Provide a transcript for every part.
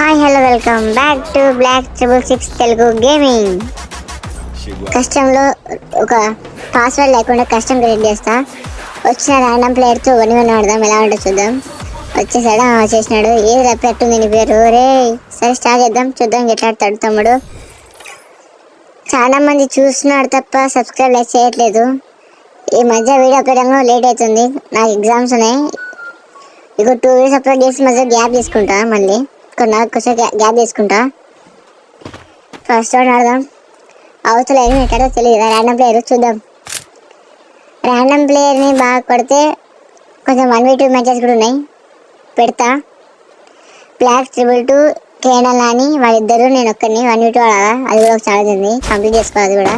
Hi hello welcome back to black 666 Telugu gaming. కస్టంలో ఒక password లేకుండా కస్టమ్ క్రియేట్ చేస్తా. వచ్చిన ర్యాండమ్ ప్లేయర్తో వన్ ఆడదాం, ఎలా ఉంటుందో చూద్దాం. వచ్చేసాడు, చేసినాడు. ఏది రెప్పెట్టుంది నీ పేరు రే. సరే స్టార్ట్ చేద్దాం, చూద్దాం ఎట్లా ఆడతాడు తమ్ముడు. చాలా మంది చూస్తున్నాడు తప్ప సబ్స్క్రైబ్ లైక్ చేయట్లేదు. ఈ మధ్య వీడియో అప్లోడ్ లేట్ అవుతుంది, నాకు ఎగ్జామ్స్ ఉన్నాయి. ఇక 2 వీడియోస్ అప్లోడ్ చేసి మధ్య గ్యాప్ తీసుకుంటా, మళ్ళీ కొంచెం గ్యాప్ తీసుకుంటా. ఫస్ట్ రౌండ్ ఆడదాం. అవతల ఏమి ఎక్కడో తెలియదు, ర్యాండమ్ ప్లేయర్ చూద్దాం. ర్యాండమ్ ప్లేయర్ని బాగా కొడితే కొంచెం 1v2 మ్యాచెస్ కూడా ఉన్నాయి, పెడతా. బ్లాక్ 222 కేనల్ అని వాళ్ళిద్దరు, నేను ఒక్కరిని 1v2 ఆడాలా. అది కూడా ఒక ఛాలెంజ్ ఉంది, కంప్లీట్ చేసుకోవాలి. అది కూడా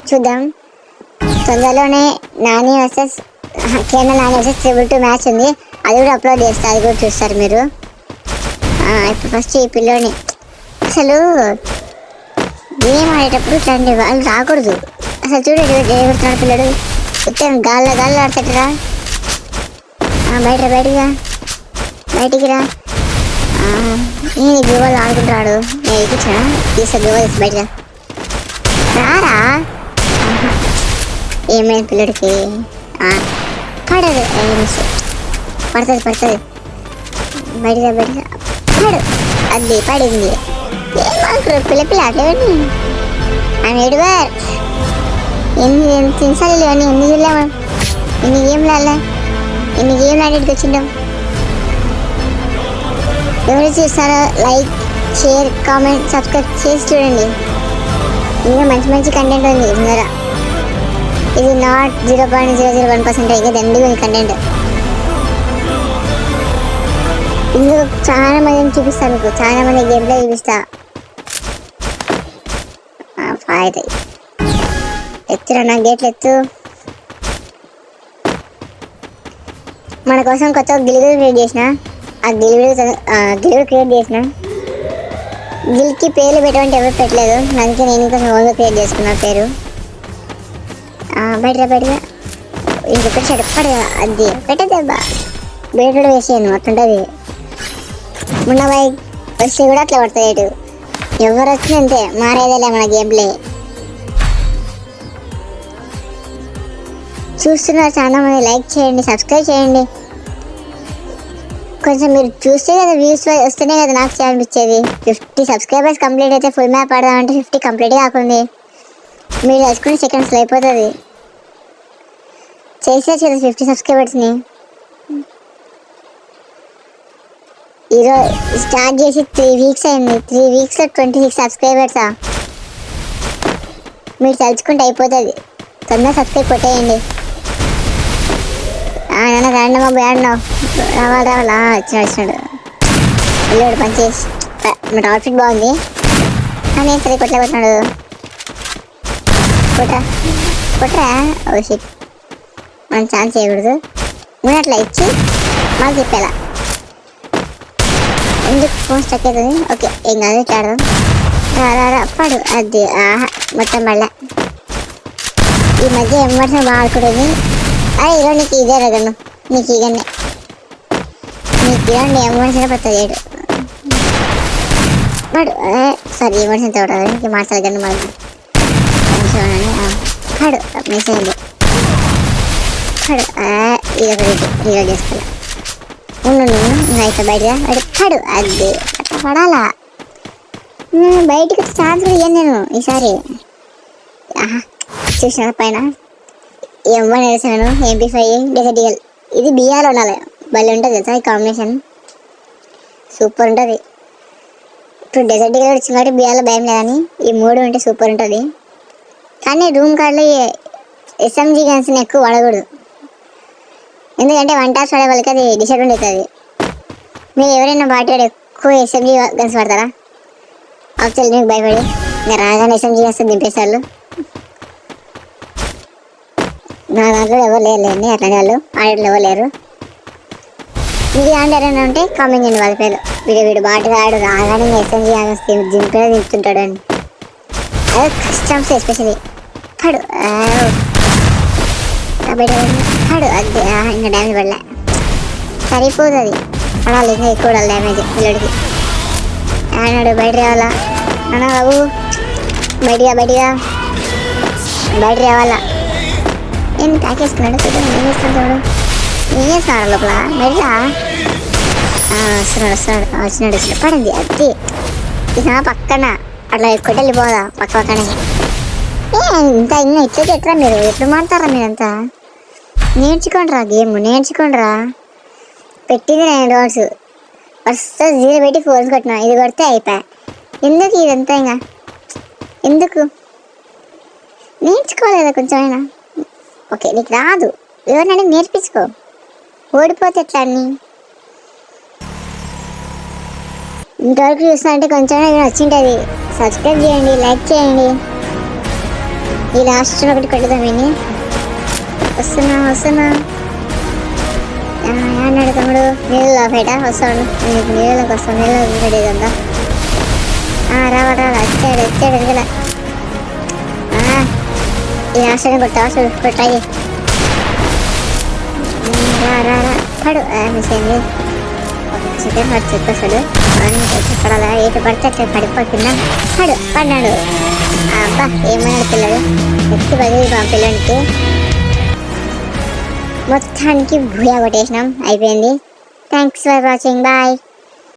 చూద్దాం. తొందరలోనే నాని వర్సెస్ కేనల్ నాని వర్సెస్ 222 మ్యాచ్ ఉంది, అది కూడా అప్లోడ్ చేస్తా, అది కూడా చూస్తారు మీరు. ఇప్పుడు ఫస్ట్ ఈ పిల్లోని అసలు గేమ్ ఆడేటప్పుడు ఇట్లాంటి వాళ్ళు రాకూడదు. అసలు చూడండి ఎగురుతున్నాడు పిల్లడు, ఉత్తరం గాల్లో ఆడతాడురా. బయటికి రా. నేను గ్లోబల్ ఆడుకుంటాడు, నేను ఎక్కించాను, తీసా గ్లోబల్ తీసి బయటగా రారా. ఏమైంది పిల్లడికి? పడదు, పడుతుంది బయటగా పడు. అది పడింది. ఏం పిల్ల అట్లేవని ఆమె ఏడువారు. ఎన్ని తినసాలి ఇవన్నీ, ఎన్ని చూడలేమా, ఎన్ని గేమ్లు ఆడేటికి వచ్చిందాం. ఎవరు చూస్తారో లైక్, షేర్, కామెంట్, సబ్స్క్రైబ్ చేసి చూడండి. ఇంకా మంచి కంటెంట్ ఉంది ముందర. ఇది నాట్ 0.001% ఇంకా దండిగా ఉంది కంటెంట్. ఇందులో చాలా మందిని చూపిస్తాను మీకు, చాలా మంది గేమ్ ప్లే చూపిస్తా. ఫైర్ ఎత్తురా, నా గేట్లు ఎత్తు. మన కోసం కొత్త గిలుగుడు క్రియేట్ చేసిన, ఆ గిలుగుడు క్రియేట్ చేసిన. గిల్కి పేర్లు పెట్టమంటే ఎవరు పెట్టలేదు, అందుకే నేను ఇంకా ఓన్గా క్రియేట్ చేసుకున్నా పేరు. బయటగా ఇంకొకటి చెడపడు, అది పెట్టేదబ్బా. బయట వేసేయను అట్లుంటుంది. మొన్న బాయ్ వస్తే కూడా అట్లా పడతాయి. ఎవరు వచ్చినా అంతే, మారేదేలే మన గేమ్ ప్లే. చూస్తున్నారు చాలా మంది, లైక్ చేయండి, సబ్స్క్రైబ్ చేయండి. కొంచెం మీరు చూస్తే కదా, వ్యూస్ వస్తేనే కదా నాకు చేయాలనిపించేది. 50 సబ్స్క్రైబర్స్ కంప్లీట్ అయితే ఫుల్ మ్యాప్ ఆడదామంటే 50 కంప్లీట్ కాకుంది. మీరు తెలుసుకుని సెకండ్స్లో అయిపోతుంది. చేసేది కదా 50 సబ్స్క్రైబర్స్ని. ఈరోజు స్టార్ట్ చేసి 3 వీక్స్ అయింది. 3 వీక్స్లో 26 సబ్స్క్రైబర్సా. మీరు తలుచుకుంటే అయిపోతుంది. తొందరగా సబ్స్క్రైబ్ కొట్టేయండి. నాన్న ర్యాండమ్ అబ్బాయి ఆడినావు, రావాలా వచ్చినాడు వెళ్ళాడు పనిచేసి. మన అవుట్ఫిట్ బాగుంది కానీ సరే కొట్టలేకపోతున్నాడు. కొట్టరా. ఓ షిట్, మనం ఛాన్స్ చేయకూడదు. అట్లా ఇచ్చి మాకు చెప్పేలా. ఎందుకు ఫోన్ స్టక్ అవుతుంది? ఓకే, ఏం కాదు, ఇట్లా ఆడదాం. రా పడు. అది మొత్తం పడలే. ఈ మధ్య ఎంవర్స్ బాగా ఆడుకుంటుంది. అరే ఈరోజు నీకు ఇదే రగను, నీకు ఇగనే నీకు ఎంవర్స్ పడుతుంది. పడు. సారీ, ఎంవర్స్ ఎంత పడుతుంది ఇంక మార్చాలి గన్ను మనకి. పడు, మిస్ అయింది. పడు. ఇదొకటి రీలోడ్ చేసుకోవాలి. ఉండు ఇంకా ఇట్లా బయటగా పడు. అది అట్లా పడాలా. బయటకు ఛాన్స్ కూడా ఇయ్యాను నేను ఈసారి. చూసిన పైన M1 వేసాను, MP5 డెజర్టిగల్. ఇది బియ్యాలు ఉండాలి, భలే ఉంటుంది తెలుసా ఈ కాంబినేషన్, సూపర్ ఉంటుంది. ఇప్పుడు డెజర్టిగల్ వచ్చింది కాబట్టి బియ్యాలో భయం లేదని ఈ 3 ఉంటే సూపర్ ఉంటుంది. కానీ రూమ్ కార్డులో SMG గన్స్ని ఎక్కువ వాడకూడదు, ఎందుకంటే 1 టాప్స్ వాడే వాళ్ళకి అది డిసడ్వాంటేజ్ అవుతుంది. మీరు ఎవరైనా బాటివాడు ఎక్కువ SMG గన్స్ వాడతారా? యాక్చువల్లీ మీకు భయపడి ఇంకా రాగానే SMG గన్స్ దింపేసారు. నా దాంట్లో ఎవరు లేరులేండి అట్లాంటి వాళ్ళు, ఆడేట్లు ఎవరు లేరు. మీకు దాంట్లో ఎవరైనా ఉంటే కామెంట్ చేయండి వాళ్ళ పేరు. వీడు బాటిగా ఆడు రాగానే SMG గన్స్ దింపుతుంటాడు అని. అదే కస్టమ్స్ ఎస్పెషలీ. పడు పడు. అది ఇంకా డ్యామేజ్ పడలే, సరిపోతుంది. పడాలి ఇంకా ఎక్కువ డ్యామేజ్ పిల్లడికి. అన్నాడు బయట రావాలా అన్న బాబు బయటిగా బయట రావాలా ఏం తాకేసుకున్నాడు చూద్దాం ఏం చేస్తాను చూడు ఏం చేస్తున్నాడు లోపల బయట వచ్చినాడు పడింది అది ఇక పక్కన అట్లా ఎక్కువ వెళ్ళిపోదా పక్కనే ఇంకా ఇట్లకి ఎట్లా మీరు ఎట్లా మాడతారా మీరంతా నేర్చుకోండి రా గేమ్ నేర్చుకోండిరా పెట్టింది నేను రోడ్స్ ఫస్ట్ 0 పెట్టి 4 కొట్టినా ఇది కొడితే అయిపోయా ఎందుకు ఇదంతా ఇంకా ఎందుకు నేర్చుకోలేదా కొంచెమైనా ఓకే నీకు రాదు ఎవరినైనా నేర్పించుకో ఓడిపోతే ఎట్లా అన్నీ ఇంతవరకు చూస్తా అంటే కొంచెమైనా వచ్చింటుంది సబ్స్క్రైబ్ చేయండి లైక్ చేయండి ఈ లాస్ట్ ఒకటి కొట్టుదాం విని వస్తున్నా అన్నాడు తమ్ముడు నీళ్ళలో బయట వస్తాడు నీకు నీళ్ళలోకి వస్తాను నీళ్ళలో పెట్టేదంతా రావా వచ్చాడు వెనకల ఈ లాస్ట్ కొట్టావా చూడు కొట్టాయి రా పడు మిస్ అయింది సెకండ్ వాడు చెప్పేస్తాడు పడాలా ఏటు పడితే అట్లా పడిపోతుందా పడినాడు అబ్బా ఏమన్నాడు పిల్లడు ఎత్తి బదిలీ పిల్లడికి మొత్తానికి భూయా కొట్టేసినాం అయిపోయింది థ్యాంక్స్ ఫర్ వాచింగ్ బాయ్